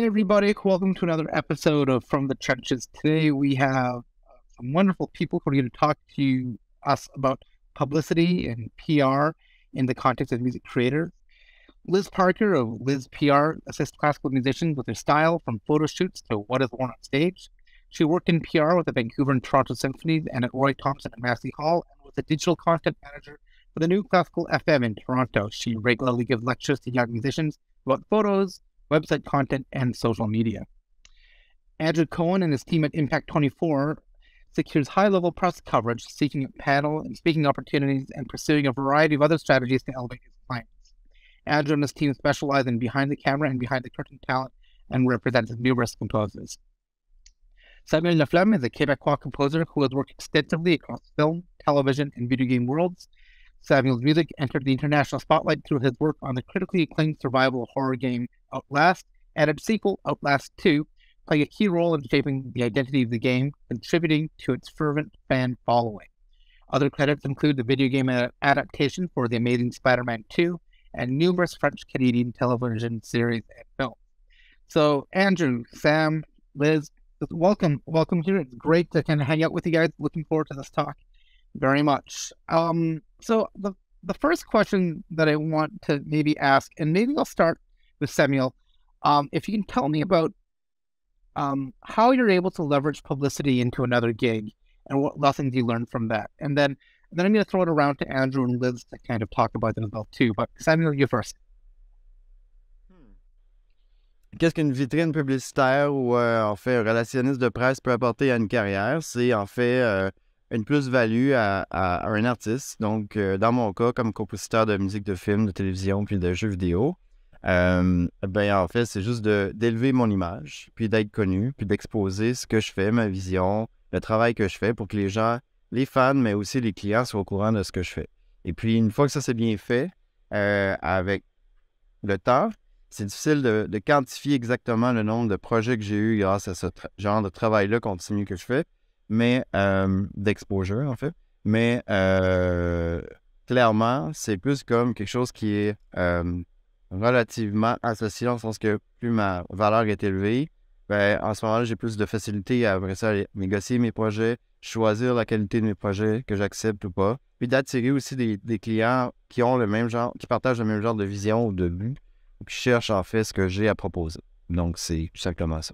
Hey everybody, welcome to another episode of From the Trenches. Today we have some wonderful people who are going to talk to us about publicity and PR in the context of music creators. Liz Parker of Liz PR assists classical musicians with their style, from photo shoots to what is worn on stage. She worked in PR with the Vancouver and Toronto Symphonies and at Roy Thompson and Massey Hall, and was a digital content manager for the New Classical FM in Toronto. She regularly gives lectures to young musicians about photos, website content, and social media. Andrew Cohen and his team at Impact 24 secures high-level press coverage, seeking panel and speaking opportunities, and pursuing a variety of other strategies to elevate his clients. Andrew and his team specialize in behind-the-camera and behind-the-curtain talent and represents numerous composers. Samuel Laflamme is a Quebecois composer who has worked extensively across film, television, and video game worlds. Samuel's music entered the international spotlight through his work on the critically acclaimed survival horror game Outlast, and its sequel, Outlast 2, playing a key role in shaping the identity of the game, contributing to its fervent fan following. Other credits include the video game adaptation for The Amazing Spider-Man 2 and numerous French-Canadian television series and films. So, Andrew, Sam, Liz, welcome here. It's great to kind of hang out with you guys. Looking forward to this talk very much. So the first question that I want to maybe ask, and maybe I'll start with Samuel, if you can tell me about how you're able to leverage publicity into another gig and what lessons you learned from that. And then I'm going to throw it around to Andrew and Liz to kind of talk about that as well too. But Samuel, you first. Qu'est-ce qu'une vitrine publicitaire ou en fait un relationniste de presse peut apporter à une carrière? C'est en fait une plus-value à un artiste. Donc, dans mon cas, comme compositeur de musique de film, de télévision puis de jeux vidéo, en fait, c'est juste d'élever mon image, puis d'être connu, puis d'exposer ce que je fais, ma vision, le travail que je fais pour que les gens, les fans, mais aussi les clients soient au courant de ce que je fais. Et puis, une fois que ça c'est bien fait, avec le temps, c'est difficile de quantifier exactement le nombre de projets que j'ai eu grâce à ce genre de travail-là continu que je fais, mais d'exposure, en fait. Mais clairement, c'est plus comme quelque chose qui est relativement associé, dans le sens que plus ma valeur est élevée, en ce moment-là, j'ai plus de facilité à, après ça, aller négocier mes projets, choisir la qualité de mes projets que j'accepte ou pas, puis d'attirer aussi des clients qui ont le même genre, qui partagent le même genre de vision ou de but, ou qui cherchent en fait ce que j'ai à proposer. Donc, c'est tout simplement ça.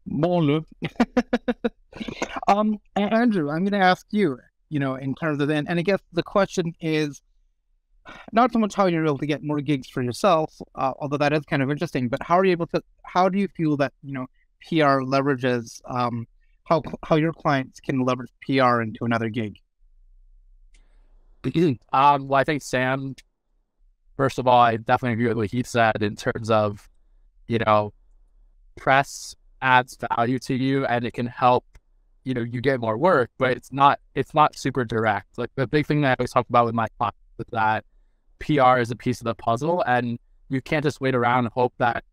Bon, look. Andrew, I'm going to ask you, in terms of then, and I guess the question is not so much how you're able to get more gigs for yourself, although that is kind of interesting, but how do you feel that, PR leverages, how your clients can leverage PR into another gig? Well, I think Sam, first of all, I definitely agree with what he said in terms of, press adds value to you and it can help, you get more work, but it's not super direct. Like the big thing that I always talk about with my clients is that PR is a piece of the puzzle and you can't just wait around and hope that,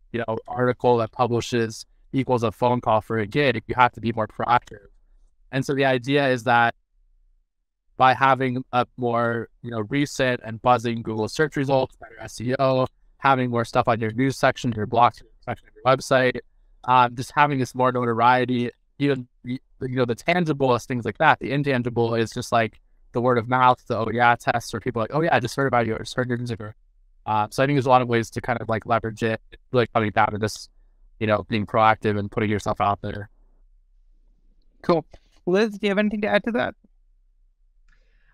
article that publishes equals a phone call for a gig. You have to be more proactive. And so the idea is that by having a more, recent and buzzing Google search results, better SEO, having more stuff on your news section, your blog section of your website, just having this more notoriety, even, the tangible is things like that. The intangible is just like the word of mouth, the tests, or people like, oh yeah, I just heard about you, or just heard your music. So I think there's a lot of ways to kind of like leverage it, really coming down to this, being proactive and putting yourself out there. Cool. Liz, do you have anything to add to that?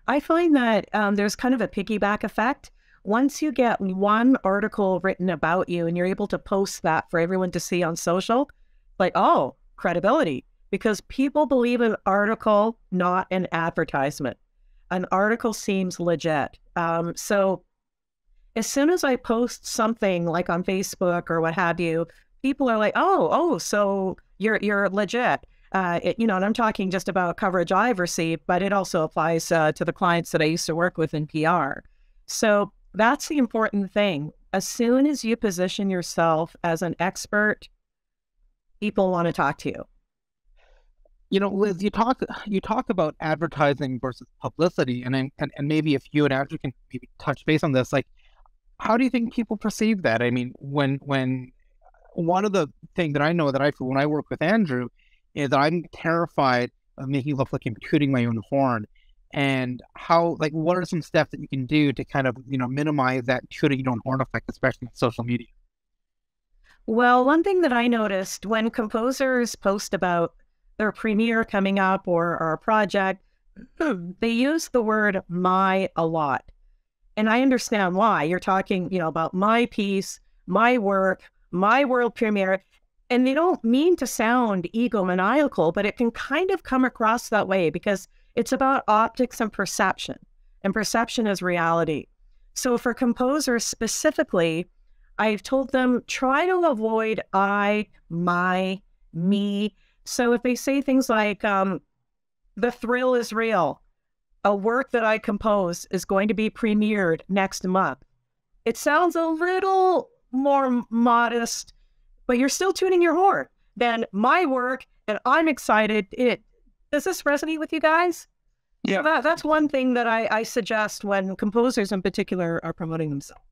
I find that there's kind of a piggyback effect. Once you get one article written about you and you're able to post that for everyone to see on social, like, oh, credibility, because people believe an article, not an advertisement. An article seems legit. So as soon as I post something like on Facebook or what have you, people are like, oh, so you're legit. And I'm talking just about coverage I've received, but it also applies to the clients that I used to work with in PR. So that's the important thing. As soon as you position yourself as an expert, people want to talk to you. Liz, you talk about advertising versus publicity, and maybe if you and Andrew can maybe touch base on this, like, how do you think people perceive that? I mean, when one of the things that I know that I feel when I work with Andrew is that I'm terrified of making it look like I'm tooting my own horn. And how, like, what are some steps that you can do to kind of, minimize that tooting your own horn effect, especially on social media? Well, one thing that I noticed when composers post about their premiere coming up or a project, they use the word "my" a lot. And I understand why. You're talking, about my piece, my work, my world premiere. And they don't mean to sound egomaniacal, but it can kind of come across that way because it's about optics and perception is reality. So for composers specifically, I've told them, try to avoid I, my, me. So if they say things like, the thrill is real, a work that I compose is going to be premiered next month, it sounds a little more modest, but you're still tuning your horn than my work, and I'm excited. Does this resonate with you guys? Yeah. So that's one thing that I suggest when composers in particular are promoting themselves.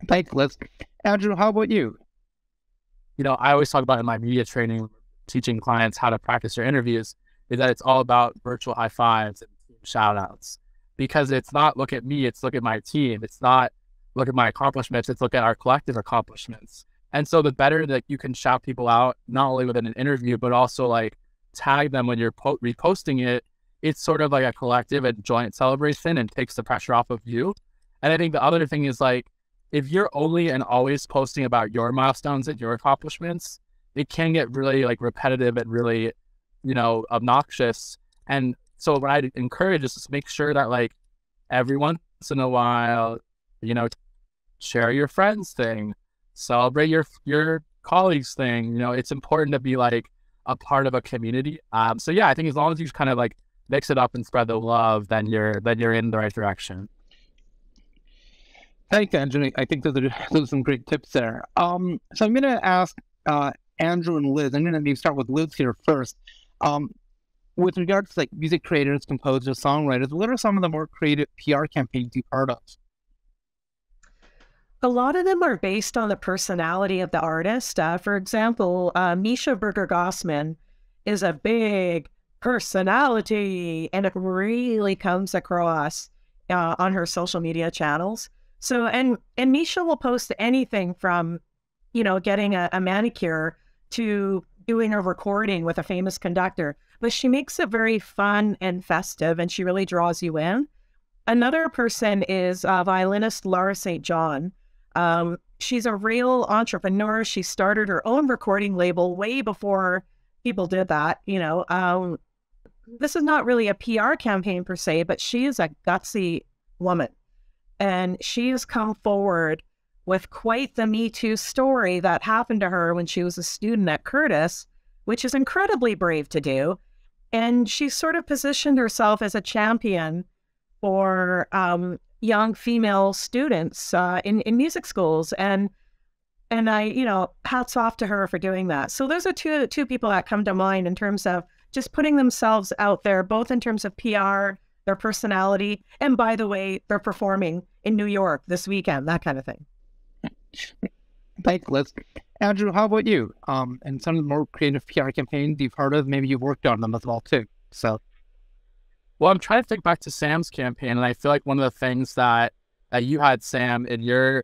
Thanks, Liz. Andrew, how about you? I always talk about in my media training, teaching clients how to practice their interviews, is that it's all about virtual high fives and shout outs. Because it's not look at me, it's look at my team. It's not look at my accomplishments, it's look at our collective accomplishments. And so the better that you can shout people out, not only within an interview, but also like tag them when you're reposting it, it's sort of like a collective and joint celebration and takes the pressure off of you. And I think the other thing is like, if you're only and always posting about your milestones and your accomplishments, it can get really like repetitive and really, obnoxious. And so what I encourage is to make sure that like every once in a while, share your friends thing, celebrate your colleagues thing. It's important to be like a part of a community. So yeah, I think as long as you kind of like mix it up and spread the love, then you're in the right direction. Thanks, Andrew. I think those are some great tips there. So I'm going to ask Andrew and Liz. I'm going to maybe start with Liz here first. With regards to like music creators, composers, songwriters, what are some of the more creative PR campaigns you've heard of? A lot of them are based on the personality of the artist. For example, Misha Berger-Gossman is a big personality, and it really comes across on her social media channels. So, and Misha will post anything from, getting a manicure to doing a recording with a famous conductor, but she makes it very fun and festive, and she really draws you in. Another person is violinist Laura St. John. She's a real entrepreneur. She started her own recording label way before people did that. This is not really a PR campaign per se, but she is a gutsy woman. And she has come forward with quite the Me Too story that happened to her when she was a student at Curtis, which is incredibly brave to do. And she sort of positioned herself as a champion for young female students in music schools. And I, hats off to her for doing that. So those are two people that come to mind in terms of just putting themselves out there, both in terms of PR, their personality, and by the way, they're performing in New York this weekend, that kind of thing. Thanks, Liz. Andrew, how about you? And some of the more creative PR campaigns you've heard of, maybe you've worked on them as well too. So, well, I'm trying to think back to Sam's campaign, and I feel like one of the things that you had, Sam, in your,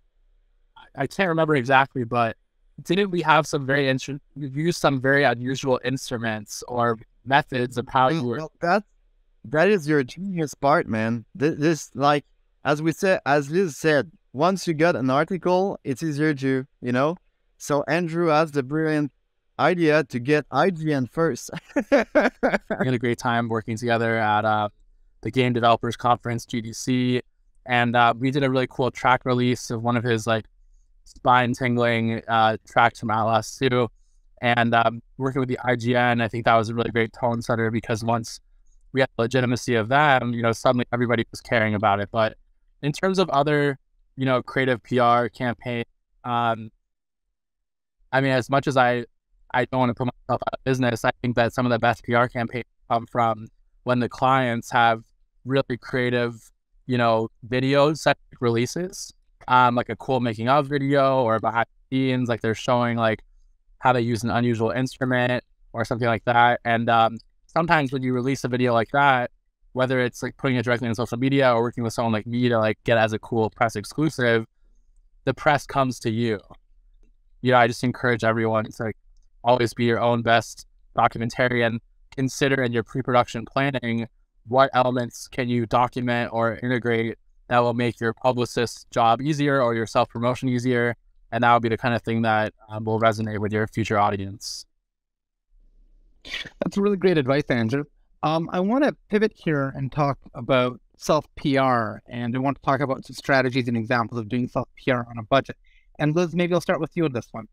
I can't remember exactly, but didn't we have some very you used some very unusual instruments or methods of how you were? Well, that is your genius part, man. This like, as Liz said, once you got an article, it's easier to, So Andrew has the brilliant idea to get IGN first. We had a great time working together at the Game Developers Conference, GDC, and we did a really cool track release of one of his like spine-tingling tracks from Atlas 2. And working with the IGN, I think that was a really great tone setter because once we had the legitimacy of them, suddenly everybody was caring about it. But in terms of other, creative PR campaign, as much as I don't want to put myself out of business, I think that some of the best PR campaigns come from when the clients have really creative, videos, set releases, like a cool making of video or behind scenes, like they're showing like how they use an unusual instrument or something like that. And sometimes when you release a video like that, whether it's like putting it directly on social media or working with someone like me to like get as a cool press exclusive, the press comes to you. I just encourage everyone to like always be your own best documentarian. Consider in your pre-production planning what elements can you document or integrate that will make your publicist's job easier or your self-promotion easier. And that will be the kind of thing that will resonate with your future audience. That's really great advice, Andrew. I want to pivot here and talk about self-PR, and I want to talk about some strategies and examples of doing self-PR on a budget. And Liz, maybe I'll start with you on this one.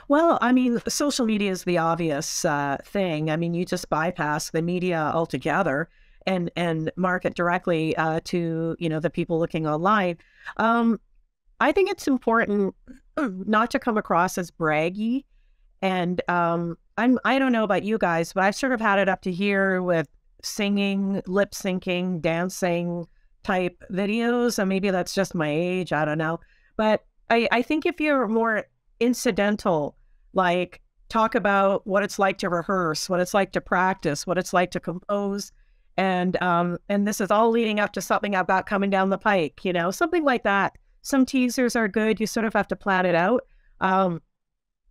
Well, I mean, social media is the obvious thing. I mean, you just bypass the media altogether and market directly to, the people looking online. I think it's important not to come across as braggy. And I don't know about you guys, but I've sort of had it up to here with singing, lip syncing, dancing type videos. And maybe that's just my age. I don't know. But I think if you're more incidental, like talk about what it's like to rehearse, what it's like to practice, what it's like to compose. And this is all leading up to something I've got coming down the pike, something like that. Some teasers are good. You sort of have to plan it out.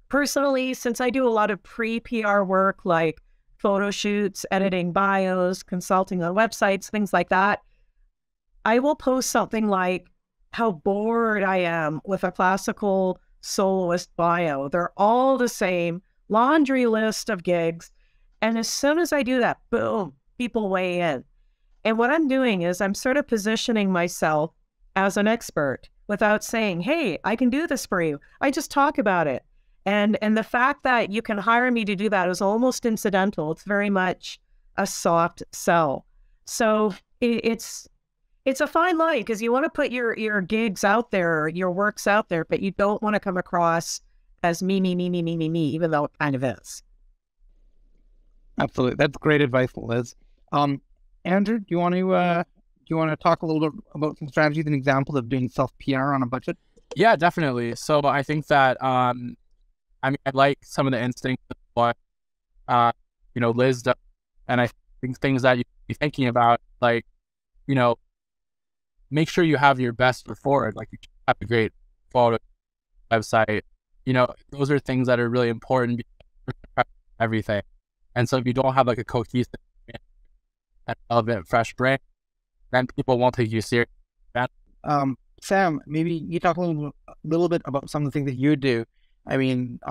Personally, since I do a lot of pre-PR work, like photo shoots, editing bios, consulting on websites, things like that, I will post something like how bored I am with a classical soloist bio. They're all the same, laundry list of gigs. And as soon as I do that, boom, people weigh in. And what I'm doing is I'm sort of positioning myself as an expert without saying, hey, I can do this for you. I just talk about it. And the fact that you can hire me to do that is almost incidental. It's very much a soft sell. So it's a fine line because you want to put your gigs out there, your works out there, but you don't want to come across as me, even though it kind of is. Absolutely. That's great advice, Liz. Andrew, do you want to talk a little bit about some strategies and examples of doing self-PR on a budget? Yeah, definitely. So I think that I like some of the instincts of what Liz does, and I think things that you be thinking about, like, make sure you have your best foot forward. Like, you have a great photo website. Those are things that are really important. Everything, and so if you don't have like a cohesive and relevant, fresh brand, then people won't take you serious. Sam, maybe you talk a little bit about some of the things that you do. I mean,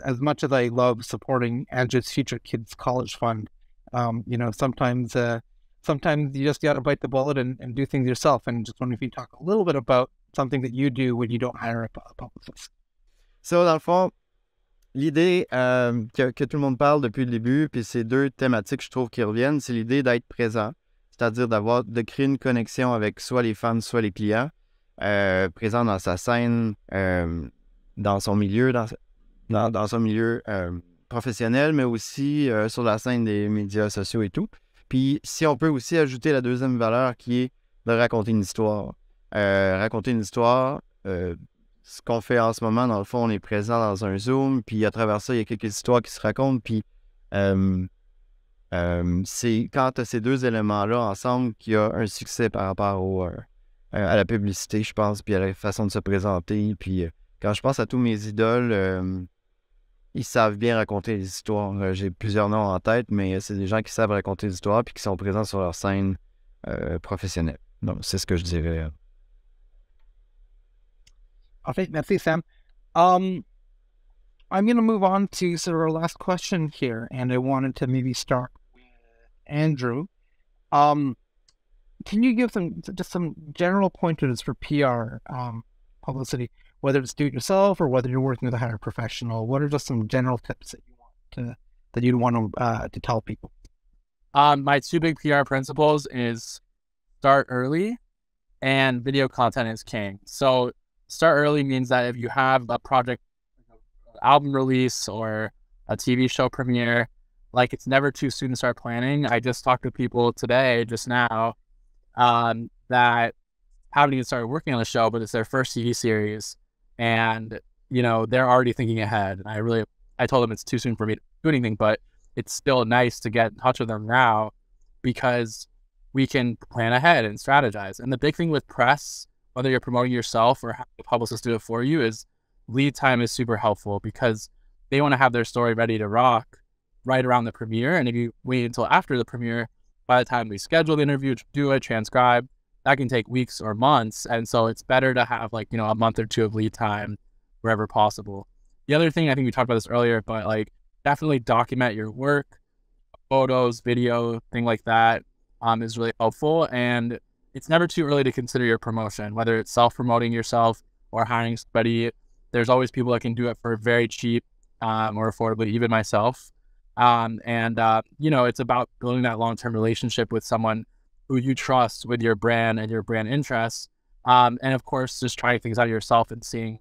as much as I love supporting Andrew's Future Kids College Fund, sometimes you just got to bite the bullet and do things yourself. And just wondering if you talk a little bit about something that you do when you don't hire a publicist. So, dans le fond, l'idée que tout le monde parle depuis le début, puis c'est deux thématiques, je trouve, qui reviennent, c'est l'idée d'être présent, c'est-à-dire de créer une connexion avec soit les fans, soit les clients, présent dans sa scène, dans son milieu, dans son milieu professionnel, mais aussi sur la scène des médias sociaux et tout. Puis si on peut aussi ajouter la deuxième valeur qui est de raconter une histoire. Raconter une histoire, ce qu'on fait en ce moment, dans le fond, on est présent dans un Zoom, puis à travers ça, il y a quelques histoires qui se racontent, puis c'est quand tu as ces deux éléments-là ensemble qu'il y a un succès par rapport à la publicité, je pense, puis à la façon de se présenter, puis quand je pense à tous mes idoles, ils savent bien raconter les histoires. J'ai plusieurs noms en tête, mais c'est des gens qui savent raconter des histoires puis qui sont présents sur leur scène professionnelle. Donc, c'est ce que je dirais. Okay, merci, Sam. I'm going to move on to sort of our last question here, and I wanted to maybe start with Andrew. Can you give some general pointers for PR publicity, whether it's do-it-yourself or whether you're working with a hired professional? What are just some general tips that you'd want to tell people? My two big PR principles is start early and video content is king. So start early means that if you have a project, album release or a TV show premiere, like it's never too soon to start planning. I just talked to people today, just now, that haven't even started working on the show, but it's their first TV series. and they're already thinking ahead. And I told them it's too soon for me to do anything, but it's still nice to get in touch with them now because we can plan ahead and strategize. And the big thing with press, whether you're promoting yourself or having a publicist do it for you, is lead time is super helpful because they want to have their story ready to rock right around the premiere. And if you wait until after the premiere, by the time we schedule the interview, do it, transcribe, that can take weeks or months. And so it's better to have a month or two of lead time wherever possible. The other thing, I think we talked about this earlier, but definitely document your work, photos, video, thing like that is really helpful. And it's never too early to consider your promotion, whether it's self-promoting yourself or hiring somebody. There's always people that can do it for very cheap or affordably, even myself. It's about building that long-term relationship with someone who you trust with your brand and your brand interests. And of course, just trying things out yourself and seeing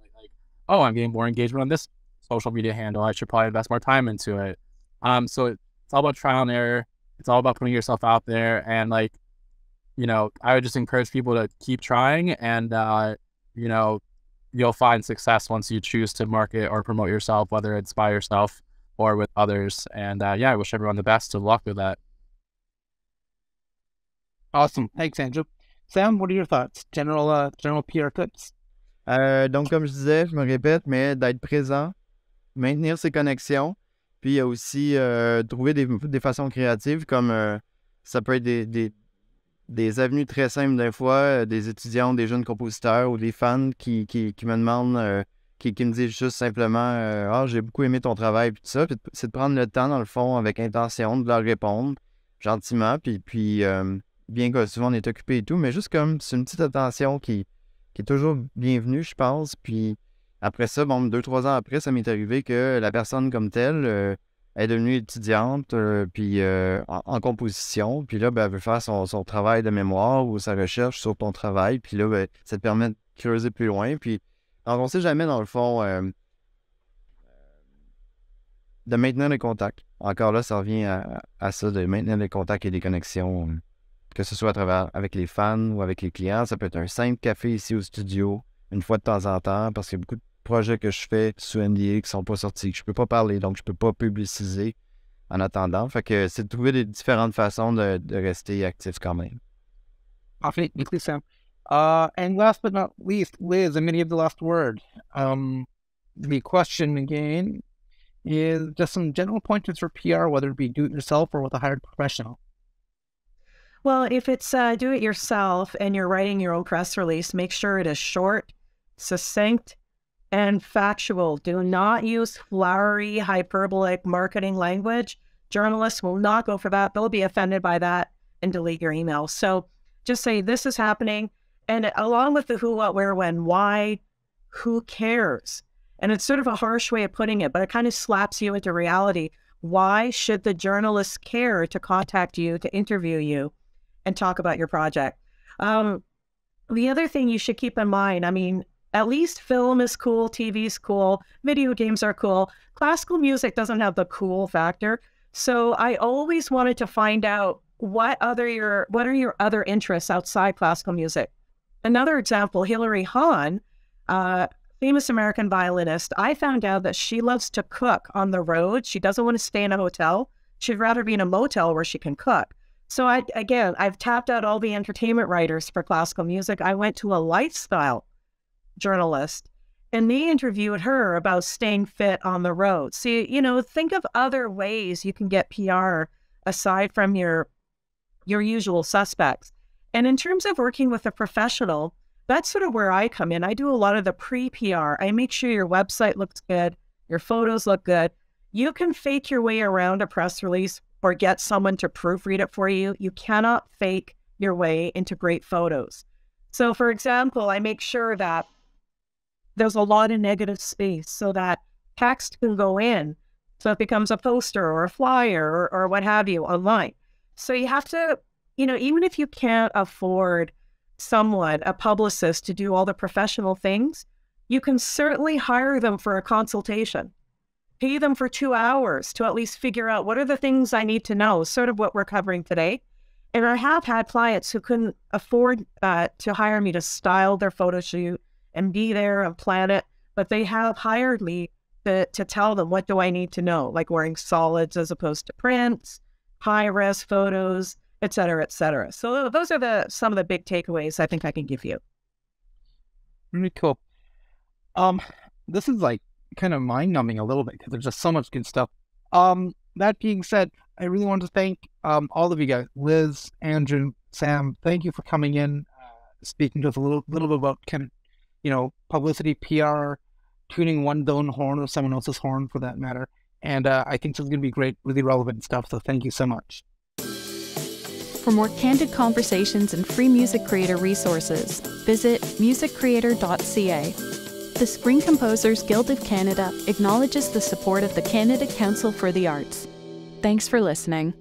oh, I'm getting more engagement on this social media handle. I should probably invest more time into it. So it's all about trial and error. It's all about putting yourself out there. And I would just encourage people to keep trying and, you'll find success once you choose to market or promote yourself, whether it's by yourself or with others. And I wish everyone the best of luck with that. Awesome. Thanks, Andrew. Sam, what are your thoughts? General PR tips? Donc, comme je disais, je me répète, mais d'être présent, maintenir ses connexions, puis il y a aussi trouver des façons créatives comme ça peut être des avenues très simples des fois, des étudiants, des jeunes compositeurs ou des fans qui me demandent, qui me disent juste simplement j'ai beaucoup aimé ton travail, puis tout ça. Puis c'est de prendre le temps, dans le fond, avec intention, de leur répondre gentiment, puis bien que souvent on est occupé et tout, mais juste comme c'est une petite attention qui est toujours bienvenue, je pense. Puis après ça, 2-3 ans après, ça m'est arrivé que la personne comme telle est devenue étudiante puis en composition. Puis là, elle veut faire son travail de mémoire ou sa recherche sur ton travail. Puis là, ça te permet de creuser plus loin. Puis on ne sait jamais, dans le fond, de maintenir les contacts. Encore là, ça revient à ça, de maintenir les contacts et des connexions. Que ce soit à travers avec les fans ou avec les clients. Ça peut être un simple café ici au studio, une fois de temps en temps, parce qu'il y a beaucoup de projets que je fais sous NDA qui ne sont pas sortis, que je ne peux pas parler, donc je ne peux pas publiciser en attendant. Fait que c'est de trouver des différentes façons de rester actif quand même. Parfait. Merci, Sam. And last but not least, Liz, a minute of the last word. The question again is just some general pointers for PR, whether it be do-it-yourself or with a hired professional. Well, if it's do-it-yourself and you're writing your own press release, make sure it is short, succinct, and factual. Do not use flowery, hyperbolic marketing language. Journalists will not go for that. They'll be offended by that and delete your email. So just say, this is happening. And along with the who, what, where, when, why, who cares? And it's sort of a harsh way of putting it, but it kind of slaps you into reality. Why should the journalist care to contact you, to interview you, and talk about your project? The other thing you should keep in mind, at least film is cool, TV is cool, video games are cool. Classical music doesn't have the cool factor. So I always wanted to find out what are your other interests outside classical music. Another example, Hilary Hahn, famous American violinist, I found out that she loves to cook on the road. She doesn't want to stay in a hotel. She'd rather be in a motel where she can cook. So I've tapped out all the entertainment writers for classical music. I went to a lifestyle journalist and they interviewed her about staying fit on the road. See, think of other ways you can get PR aside from your usual suspects. And in terms of working with a professional, that's sort of where I come in. I do a lot of the pre-PR. I make sure your website looks good, your photos look good. You can fake your way around a press release or get someone to proofread it for you. You cannot fake your way into great photos. So for example, I make sure that there's a lot of negative space so that text can go in. So it becomes a poster or a flyer or what have you online. So you have to, even if you can't afford someone, a publicist, to do all the professional things, you can certainly hire them for a consultation. Pay them for 2 hours to at least figure out what are the things I need to know, sort of what we're covering today. And I have had clients who couldn't afford to hire me to style their photo shoot and be there and plan it, but they have hired me to tell them what do I need to know, like wearing solids as opposed to prints, high-res photos, et cetera, et cetera. So those are some of the big takeaways I think I can give you. Really cool. This is like kind of mind-numbing a little bit because there's just so much good stuff. That being said, I really want to thank all of you guys, Liz, Andrew, Sam. Thank you for coming in, speaking to us a little bit about kind of, publicity, PR, tuning one's own horn or someone else's horn for that matter. And I think this is going to be great, really relevant stuff. So thank you so much. For more candid conversations and free music creator resources, visit musiccreator.ca. The Screen Composers Guild of Canada acknowledges the support of the Canada Council for the Arts. Thanks for listening.